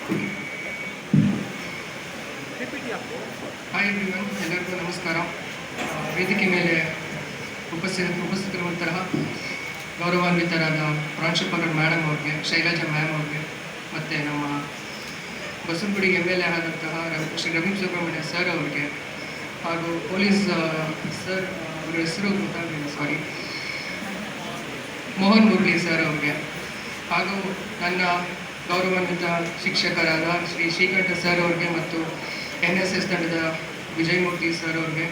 Hi everyone, ಎಲ್ಲರಿಗೂ ನಮಸ್ಕಾರ. ವೇದಿಕೆ ಮೇಲೆ ಉಪಸ್ಥಿತರಿರುವಂತಹ ಗೌರವಾನ್ವಿತರಾದ ಪ್ರಾಂಶುಪಾಲರು ಮೇಡಮ್ ಅವ್ರಿಗೆ, ಶೈಲಜಾ ಮ್ಯಾಮ್ ಅವ್ರಿಗೆ, ಮತ್ತು ನಮ್ಮ ಬಸವನಗುಡಿ MLA ಆದಂತಹ ಶ್ರೀ ರವಿ ಸುಬ್ರಹ್ಮಣ್ಯ ಸರ್ ಅವ್ರಿಗೆ, ಹಾಗೂ ಪೊಲೀಸ್ ಸರ್ ಅವರ ಹೆಸರು ಗೊತ್ತಾಗಲಿಲ್ಲ, ಸಾರಿ, ಮೋಹನ್ ಮುರಳಿ ಸರ್ ಅವ್ರಿಗೆ, ಹಾಗೂ ನನ್ನ ಗೌರವಾನ್ವಿತ ಶಿಕ್ಷಕರಾದ ಶ್ರೀ ಶ್ರೀಕಂಠ ಸರ್ ಅವ್ರಿಗೆ ಮತ್ತು NSS ತಂಡದ ವಿಜಯಮೂರ್ತಿ ಸರ್ ಅವ್ರಿಗೆ,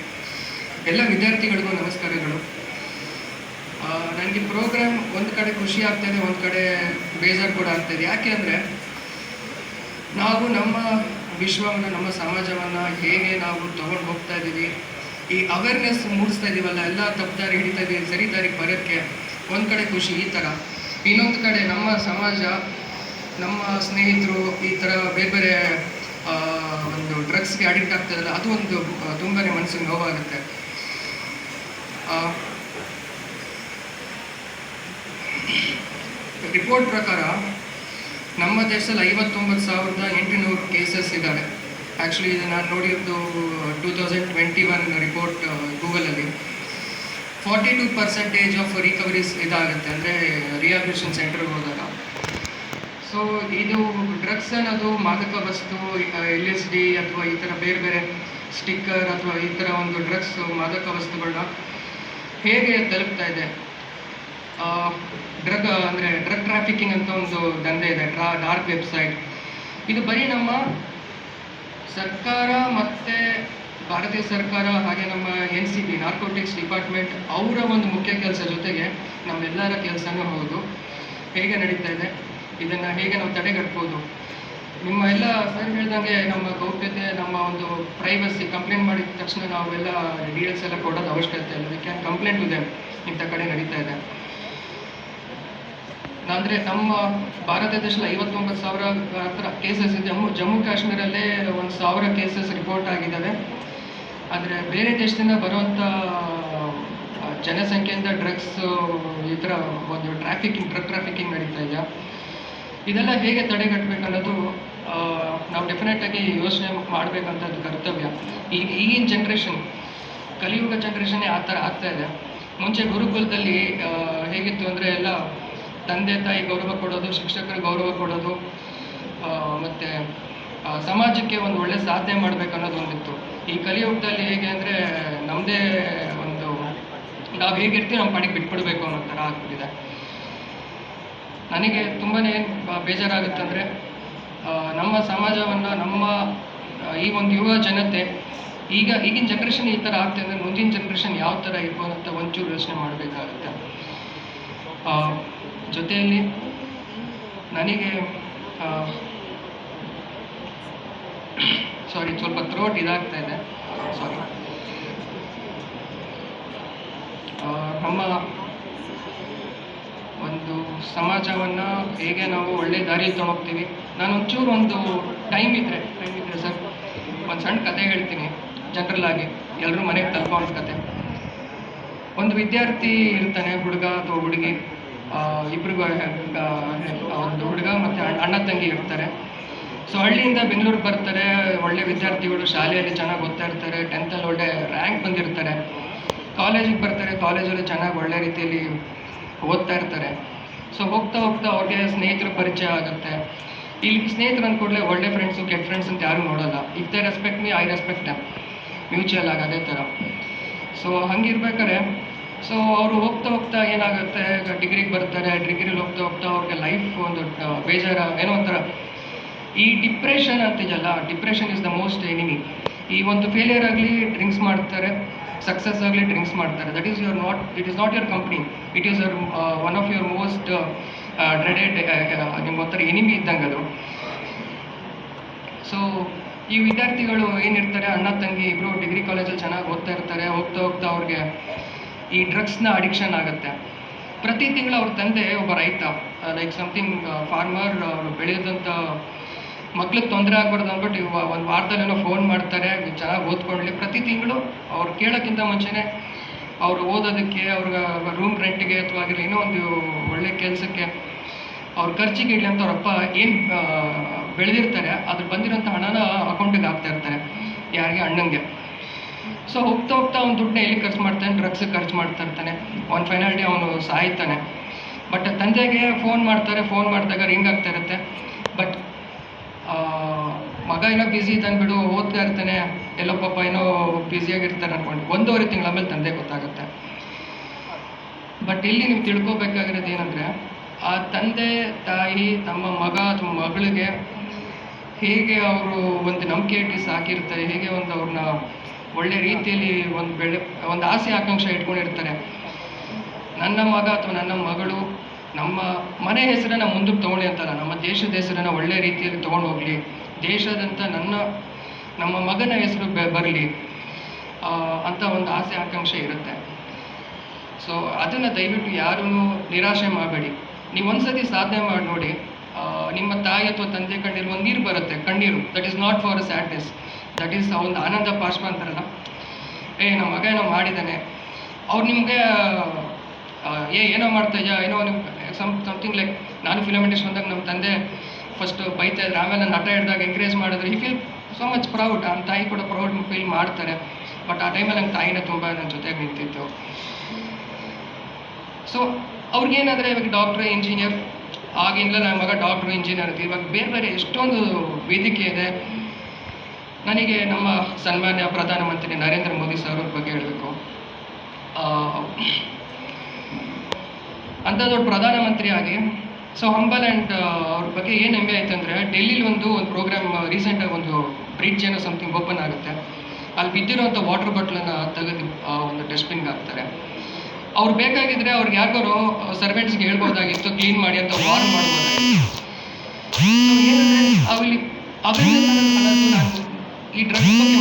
ಎಲ್ಲ ವಿದ್ಯಾರ್ಥಿಗಳಿಗೂ ನಮಸ್ಕಾರಗಳು. ನನಗೆ ಪ್ರೋಗ್ರಾಮ್ ಒಂದು ಕಡೆ ಖುಷಿ ಆಗ್ತಾಯಿದೆ, ಒಂದು ಕಡೆ ಬೇಜಾರು ಕೂಡ ಆಗ್ತಾಯಿದೆ. ಯಾಕೆ ಅಂದರೆ ನಾವು ನಮ್ಮ ವಿಶ್ವವನ್ನು, ನಮ್ಮ ಸಮಾಜವನ್ನು ಹೇಗೆ ನಾವು ತೊಗೊಂಡು ಹೋಗ್ತಾ ಇದ್ದೀವಿ, ಈ ಅವೇರ್ನೆಸ್ ಮೂಡಿಸ್ತಾ ಇದ್ದೀವಲ್ಲ, ಎಲ್ಲ ತಪ್ಪು ದಾರಿ ಹಿಡಿತಾ ಇದ್ದೀವಿ, ಸರಿ ದಾರಿಗೆ ಬರೋಕ್ಕೆ ಒಂದು ಕಡೆ ಖುಷಿ ಈ ಥರ. ಇನ್ನೊಂದು ಕಡೆ ನಮ್ಮ ಸಮಾಜ, ನಮ್ಮ ಸ್ನೇಹಿತರು ಈ ಥರ ಬೇರೆ ಬೇರೆ ಒಂದು ಡ್ರಗ್ಸ್ಗೆ ಅಡಿಕ್ಟ್ ಆಗ್ತಾಯಿಲ್ಲ, ಅದು ಒಂದು ತುಂಬಾ ಮನಸ್ಸಿಗೆ ನೋವಾಗುತ್ತೆ. ರಿಪೋರ್ಟ್ ಪ್ರಕಾರ ನಮ್ಮ ದೇಶದಲ್ಲಿ 59,800 ಕೇಸಸ್ ಇದ್ದಾರೆ. ಆ್ಯಕ್ಚುಲಿ ಇದು ನಾನು ನೋಡಿದ್ದು 2021 ರಿಪೋರ್ಟ್ ಗೂಗಲಲ್ಲಿ. 42% ಆಫ್ ರಿಕವರೀಸ್ ಇದಾಗುತ್ತೆ, ಅಂದರೆ ರಿಹಾಬಿಲಿಟೇಷನ್ ಸೆಂಟರ್ಗೆ ಹೋದಾಗ. ಸೊ ಇದು ಡ್ರಗ್ಸ್ ಅನ್ನೋದು ಮಾದಕ ವಸ್ತು, LSD ಅಥವಾ ಈ ಥರ ಬೇರೆ ಬೇರೆ ಸ್ಟಿಕ್ಕರ್ ಅಥವಾ ಈ ಥರ ಒಂದು ಡ್ರಗ್ಸ್ ಮಾದಕ ವಸ್ತುಗಳನ್ನ ಹೇಗೆ ತಲುಪ್ತಾ ಇದೆ. ಡ್ರಗ್ ಟ್ರಾಫಿಕಿಂಗ್ ಅಂತ ಒಂದು ದಂಧೆ ಇದೆ, ಡಾರ್ಕ್ ವೆಬ್ಸೈಟ್. ಇದು ಬರೀ ನಮ್ಮ ಸರ್ಕಾರ ಮತ್ತು ಭಾರತೀಯ ಸರ್ಕಾರ, ಹಾಗೆ ನಮ್ಮ NCB ನಾರ್ಕೋಟಿಕ್ಸ್ ಡಿಪಾರ್ಟ್ಮೆಂಟ್ ಅವರ ಒಂದು ಮುಖ್ಯ ಕೆಲಸ ಜೊತೆಗೆ ನಮ್ಮೆಲ್ಲರ ಕೆಲಸನೂ ಹೌದು. ಹೇಗೆ ನಡೀತಾ ಇದೆ, ಇದನ್ನು ಹೇಗೆ ನಾವು ತಡೆಗಟ್ಬೋದು. ನಿಮ್ಮ ಎಲ್ಲ ಸರ್ ಹೇಳ್ದಂಗೆ ನಮ್ಮ ಗೌಪ್ಯತೆ, ನಮ್ಮ ಒಂದು ಪ್ರೈವಸಿ, ಕಂಪ್ಲೇಂಟ್ ಮಾಡಿದ ತಕ್ಷಣ ನಾವೆಲ್ಲ ಡೀಟೇಲ್ಸ್ ಎಲ್ಲ ಕೊಡೋದು ಅವಶ್ಯಕತೆ ಇಲ್ಲ. We can complaint to them, ಇಂಥ ಕಡೆ ನಡೀತಾ ಇದೆ. ಅಂದರೆ ನಮ್ಮ ಭಾರತ ದೇಶದಲ್ಲಿ 59,000 ಹತ್ರ ಕೇಸಸ್ ಇದೆ. ಜಮ್ಮು ಕಾಶ್ಮೀರಲ್ಲೇ 1,000 ಕೇಸಸ್ ರಿಪೋರ್ಟ್ ಆಗಿದ್ದಾವೆ. ಆದರೆ ಬೇರೆ ದೇಶದಿಂದ ಬರುವಂಥ ಜನಸಂಖ್ಯೆಯಿಂದ ಡ್ರಗ್ಸ್ ಈ ಥರ ಒಂದು ಡ್ರಗ್ ಟ್ರಾಫಿಕಿಂಗ್ ನಡೀತಾ ಇದೆ. ಇದೆಲ್ಲ ಹೇಗೆ ತಡೆಗಟ್ಟಬೇಕು ಅನ್ನೋದು ನಾವು ಡೆಫಿನೆಟಾಗಿ ಯೋಚನೆ ಮಾಡಬೇಕಂಥದ್ದು ಕರ್ತವ್ಯ. ಈಗಿನ ಜನ್ರೇಷನ್, ಕಲಿಯುಗ ಜನ್ರೇಷನ್ನೇ ಆ ಥರ ಆಗ್ತಾ ಇದೆ. ಮುಂಚೆ ಗುರುಕುಲದಲ್ಲಿ ಹೇಗಿತ್ತು ಅಂದರೆ ಎಲ್ಲ ತಂದೆ ತಾಯಿ ಗೌರವ ಕೊಡೋದು, ಶಿಕ್ಷಕರು ಗೌರವ ಕೊಡೋದು, ಮತ್ತು ಸಮಾಜಕ್ಕೆ ಒಂದು ಒಳ್ಳೆ ಸಾಧನೆ ಮಾಡಬೇಕು ಅನ್ನೋದು ಒಂದಿತ್ತು. ಈ ಕಲಿಯುಗದಲ್ಲಿ ಹೇಗೆ ಅಂದರೆ ನಮ್ಮದೇ ಒಂದು, ನಾವು ಹೇಗಿರ್ತೀವಿ ನಮ್ಮ ಪಾಡಿಗೆ ಬಿಟ್ಬಿಡ್ಬೇಕು ಅನ್ನೋ ಥರ ಆಗ್ಬಿಟ್ಟಿದೆ. ನನಗೆ ತುಂಬಾ ಬೇಜಾರಾಗುತ್ತಂದರೆ ನಮ್ಮ ಸಮಾಜವನ್ನು, ನಮ್ಮ ಈ ಒಂದು ಯುವ ಜನತೆ, ಈಗಿನ ಜನ್ರೇಷನ್ ಈ ಥರ ಆಗ್ತದೆ ಅಂದರೆ ಮುಂದಿನ ಜನ್ರೇಷನ್ ಯಾವ ಥರ ಇರ್ಬೋದು ಅಂತ ಒಂಚೂರು ಯೋಚನೆ ಮಾಡಬೇಕಾಗುತ್ತೆ. ಜೊತೆಯಲ್ಲಿ ನನಗೆ ಸಾರಿ, ಸ್ವಲ್ಪ ಥ್ರೋಟ್ ಇದಾಗ್ತಾ ಇದೆ, ಸಾರಿ. ನಮ್ಮ ಒಂದು ಸಮಾಜವನ್ನು ಹೇಗೆ ನಾವು ಒಳ್ಳೆ ದಾರಿಯಲ್ಲಿ ತೊಗೊಂಡೋಗ್ತೀವಿ. ನಾನು ಒಂಚೂರು ಒಂದು ಟೈಮ್ ಇದ್ದರೆ ಸರ್ ಒಂದು ಸಣ್ಣ ಕತೆ ಹೇಳ್ತೀನಿ, ಜನರಲ್ ಆಗಿ ಎಲ್ಲರೂ ಮನೆಗೆ ತಲುಪೋಂಥ ಕತೆ. ಒಂದು ವಿದ್ಯಾರ್ಥಿ ಇರ್ತಾನೆ, ಹುಡುಗ ಅಥವಾ ಹುಡುಗಿ, ಇಬ್ಬರಿಗೂ ಒಂದು ಹುಡುಗ ಮತ್ತು ಅಣ್ಣ ತಂಗಿ ಇರ್ತಾರೆ. ಸೊ ಹಳ್ಳಿಯಿಂದ ಬೆಂಗಳೂರಿಗೆ ಬರ್ತಾರೆ, ಒಳ್ಳೆ ವಿದ್ಯಾರ್ಥಿಗಳು, ಶಾಲೆಯಲ್ಲಿ ಚೆನ್ನಾಗಿ ಓದ್ತಾ ಇರ್ತಾರೆ, 10th ಒಳ್ಳೆ ರ್ಯಾಂಕ್ ಬಂದಿರ್ತಾರೆ. ಕಾಲೇಜಿಗೆ ಬರ್ತಾರೆ, ಕಾಲೇಜಲ್ಲಿ ಚೆನ್ನಾಗಿ ಒಳ್ಳೆ ರೀತಿಯಲ್ಲಿ ಓದ್ತಾ ಇರ್ತಾರೆ. ಸೊ ಹೋಗ್ತಾ ಹೋಗ್ತಾ ಅವ್ರಿಗೆ ಸ್ನೇಹಿತರ ಪರಿಚಯ ಆಗುತ್ತೆ. ಇಲ್ಲಿ ಸ್ನೇಹಿತರು ಅಂದ್ಕೂಡಲೇ ಒಳ್ಳೆ ಫ್ರೆಂಡ್ಸು, ಕೆಟ್ಟ ಫ್ರೆಂಡ್ಸ್ ಅಂತ ಯಾರೂ ನೋಡೋಲ್ಲ. If they respect me, I respect them, mutual ಆಗಿ ಅದೇ ಥರ. ಸೊ ಹಂಗಿರ್ಬೇಕಾದ್ರೆ ಸೊ ಅವರು ಹೋಗ್ತಾ ಹೋಗ್ತಾ ಏನಾಗುತ್ತೆ, ಡಿಗ್ರಿಗೆ ಬರ್ತಾರೆ. ಡಿಗ್ರಿಲಿ ಹೋಗ್ತಾ ಹೋಗ್ತಾ ಅವ್ರಿಗೆ ಲೈಫ್ ಒಂದು ಬೇಜಾರ, ಏನೋ ಒಂಥರ ಈ ಡಿಪ್ರೆಷನ್ ಅಂತಿದೆಯಲ್ಲ, depression is the most enemy. ಈ ಒಂದು ಫೇಲಿಯರ್ ಆಗಲಿ ಡ್ರಿಂಕ್ಸ್ ಮಾಡ್ತಾರೆ, ಸಕ್ಸಸ್ ಆಗಲಿ ಡ್ರಿಂಕ್ಸ್ ಮಾಡ್ತಾರೆ. It is not your company, it is your one of your most dreaded, ನಿಮ್ಮ ಒಂಥರ ಎನಿಮಿ ಇದ್ದಂಗೆ ಅದು. ಸೊ ಈ ವಿದ್ಯಾರ್ಥಿಗಳು ಏನಿರ್ತಾರೆ, ಅಣ್ಣ ತಂಗಿ ಇಬ್ಬರು ಡಿಗ್ರಿ ಕಾಲೇಜಲ್ಲಿ ಚೆನ್ನಾಗಿ ಓದ್ತಾ ಇರ್ತಾರೆ. ಹೋಗ್ತಾ ಹೋಗ್ತಾ ಅವ್ರಿಗೆ ಈ ಡ್ರಗ್ಸ್ನ ಅಡಿಕ್ಷನ್ ಆಗುತ್ತೆ. ಪ್ರತಿ ತಿಂಗಳು ಅವ್ರ ತಂದೆ ಒಬ್ಬ ರೈತ, ಲೈಕ್ ಸಮಥಿಂಗ್ ಫಾರ್ಮರ್, ಅವರು ಬೆಳೆಯೋದಂಥ ಮಕ್ಳಿಗೆ ತೊಂದರೆ ಆಗ್ಬಾರ್ದು ಅಂದ್ಬಿಟ್ಟು ಒಂದು ವಾರದಲ್ಲೇನೋ ಫೋನ್ ಮಾಡ್ತಾರೆ, ಚೆನ್ನಾಗಿ ಓದ್ಕೊಳ್ಳಿ. ಪ್ರತಿ ತಿಂಗಳು ಅವ್ರು ಕೇಳೋಕ್ಕಿಂತ ಮುಂಚೆನೇ ಅವರು ಓದೋದಕ್ಕೆ, ಅವ್ರಿಗೆ ರೂಮ್ ರೆಂಟಿಗೆ ಅಥವಾ ಆಗಿರಲಿ ಇನ್ನೂ ಒಂದು ಒಳ್ಳೆ ಕೆಲಸಕ್ಕೆ ಅವ್ರ ಖರ್ಚಿಗೆ ಇಡಲಿ ಅಂತ ಅವರಪ್ಪ ಏನು ಬೆಳೆದಿರ್ತಾರೆ, ಅದ್ರ ಬಂದಿರೋಂಥ ಹಣನ ಅಕೌಂಟಿಗೆ ಹಾಕ್ತಾ ಇರ್ತಾರೆ, ಯಾರಿಗೆ ಅಣ್ಣಂಗೆ. ಸೊ ಹೋಗ್ತಾ ಹೋಗ್ತಾ ಅವ್ನು ದುಡ್ಡನ್ನ ಎಲ್ಲಿ ಖರ್ಚು ಮಾಡ್ತಾನೆ, ಡ್ರಗ್ಸಿಗೆ ಖರ್ಚು ಮಾಡ್ತಾ ಇರ್ತಾನೆ, ಅವ್ನು ಫೈನಲ್ ಡೇ ಅವನು ಸಾಯ್ತಾನೆ. ಬಟ್ ತಂದೆಗೆ ಫೋನ್ ಮಾಡ್ತಾರೆ, ಫೋನ್ ಮಾಡಿದಾಗ ರಿಂಗ್ ಆಗ್ತಾ ಇರುತ್ತೆ. ಬಟ್ ಮಗ ಏನೋ ಬ್ಯುಸಿ ಇದ್ದಾನೆ ಬಿಡು, ಓದ್ತಾ ಇರ್ತಾನೆ, ಎಲ್ಲೋ ಪಾಪ ಏನೋ ಬ್ಯುಸಿಯಾಗಿರ್ತಾನೆ ಅನ್ಕೊಂಡು 1.5 ತಿಂಗಳ ಆಮೇಲೆ ತಂದೆ ಗೊತ್ತಾಗುತ್ತೆ. ಬಟ್ ಇಲ್ಲಿ ನೀವು ತಿಳ್ಕೊಬೇಕಾಗಿರೋದು ಏನಂದರೆ, ಆ ತಂದೆ ತಾಯಿ ತಮ್ಮ ಮಗ ಅಥವಾ ಮಗಳಿಗೆ ಹೇಗೆ ಅವರು ಒಂದು ನಂಬಿಕೆ ಇಟ್ಟು ಸಾಕಿರ್ತಾರೆ, ಹೇಗೆ ಒಂದು ಅವ್ರನ್ನ ಒಳ್ಳೆ ರೀತಿಯಲ್ಲಿ ಒಂದು ಆಸೆ ಆಕಾಂಕ್ಷೆ ಇಟ್ಕೊಂಡಿರ್ತಾರೆ. ನನ್ನ ಮಗ ಅಥವಾ ನನ್ನ ಮಗಳು ನಮ್ಮ ಮನೆ ಹೆಸರನ್ನು ಮುಂದಕ್ಕೆ ತೊಗೊಳ್ಳಿ ಅಂತಲ್ಲ, ನಮ್ಮ ದೇಶದ ಹೆಸರನ್ನು ಒಳ್ಳೆ ರೀತಿಯಲ್ಲಿ ತೊಗೊಂಡು ಹೋಗಲಿ, ದೇಶದಂತ ನಮ್ಮ ಮಗನ ಹೆಸರು ಬರಲಿ ಅಂತ ಒಂದು ಆಸೆ ಆಕಾಂಕ್ಷೆ ಇರುತ್ತೆ. ಸೊ ಅದನ್ನು ದಯವಿಟ್ಟು ಯಾರೂ ನಿರಾಶೆ ಮಾಡಬೇಡಿ. ನೀವು ಒಂದ್ಸತಿ ಸಾಧನೆ ಮಾಡಿ ನೋಡಿ, ನಿಮ್ಮ ತಾಯಿ ಅಥವಾ ತಂದೆ ಕಣ್ಣೀರು ಒಂದು ನೀರು ಬರುತ್ತೆ, ಕಣ್ಣೀರು. That is not for a sadness, that is ಒಂದು ಆನಂದ ಬಾಷ್ಪ ಅಂತಾರಲ್ಲ, ನಮ್ಮ ಮಗ ಏನೋ ಮಾಡಿದ್ದಾನೆ. ಅವ್ರು ನಿಮಗೆ ಏನೋ ಮಾಡ್ತಾ ಇದೆಯಾ, ಏನೋ ಸಮಥಿಂಗ್ ಲೈಕ್, ನಾನು ಫಿಲಮ್ ಇಂಡಸ್ಟ್ರಿ ಬಂದಾಗ ನಮ್ಮ ತಂದೆ ಫಸ್ಟ್ ಬೈತಾ ಇದ್ರು, ಆಮೇಲೆ ನನ್ನ ನಟ ಹಿಡ್ದಾಗ ಎಂಕರೇಜ್ ಮಾಡಿದ್ರು. ಈ ಫೀಲ್ ಸೋ ಮಚ್ ಪ್ರೌಡ್. ನನ್ನ ತಾಯಿ ಕೂಡ ಪ್ರೌಡ್ ಫೀಲ್ ಮಾಡ್ತಾರೆ. ಬಟ್ ಆ ಟೈಮಲ್ಲಿ ನನ್ನ ತಾಯಿನ ತುಂಬ ನನ್ನ ಜೊತೆಗೆ ನಿಂತಿತ್ತು. ಸೊ ಅವ್ರಿಗೇನಾದರೆ ಇವಾಗ ಡಾಕ್ಟ್ರ್, ಇಂಜಿನಿಯರ್, ಆಗಿಂದಲೇ ನನ್ನ ಮಗ ಡಾಕ್ಟ್ರು, ಇಂಜಿನಿಯರ್ ಅಂತ. ಇವಾಗ ಬೇರೆ ಬೇರೆ ಎಷ್ಟೊಂದು ವೇದಿಕೆ ಇದೆ. ನನಗೆ ನಮ್ಮ ಸನ್ಮಾನ್ಯ ಪ್ರಧಾನಮಂತ್ರಿ ನರೇಂದ್ರ ಮೋದಿ ಸರ್ ಅವ್ರ ಬಗ್ಗೆ ಹೇಳಬೇಕು. ಅಂಥ ದೊಡ್ಡ ಪ್ರಧಾನಮಂತ್ರಿ ಆಗಿ ಸೊ ಹಂಬಲ್ ಆ್ಯಂಡ್ ಅವ್ರ ಬಗ್ಗೆ ಏನು ಹೆಮ್ಮೆ ಆಯ್ತು ಅಂದರೆ, ಡೆಲ್ಲಿಲಿ ಒಂದು ಪ್ರೋಗ್ರಾಮ್ ರೀಸೆಂಟಾಗಿ ಒಂದು ಬ್ರಿಡ್ಜ್ ಏನೋ ಸಮಥಿಂಗ್ ಓಪನ್ ಆಗುತ್ತೆ. ಅಲ್ಲಿ ಬಿದ್ದಿರೋಂಥ ವಾಟರ್ ಬಾಟ್ಲನ್ನು ತೆಗೆದು ಒಂದು ಡಸ್ಟ್ಬಿನ್ಗೆ ಹಾಕ್ತಾರೆ. ಅವ್ರು ಬೇಕಾಗಿದ್ದರೆ ಅವ್ರಿಗೆ ಯಾರಿಗಾರು ಸರ್ವೆಂಟ್ಸ್ಗೆ ಹೇಳ್ಬೋದಾಗಿತ್ತು, ಕ್ಲೀನ್ ಮಾಡಿ ಅಂತ ವಾರ್ನ್ ಮಾಡ್ಬೋದಾಗಿತ್ತು. ಏನಂದರೆ ಅವರಲ್ಲಿ ನಾನು ಈ ಡ್ರಗ್ಸ್ ಬಗ್ಗೆ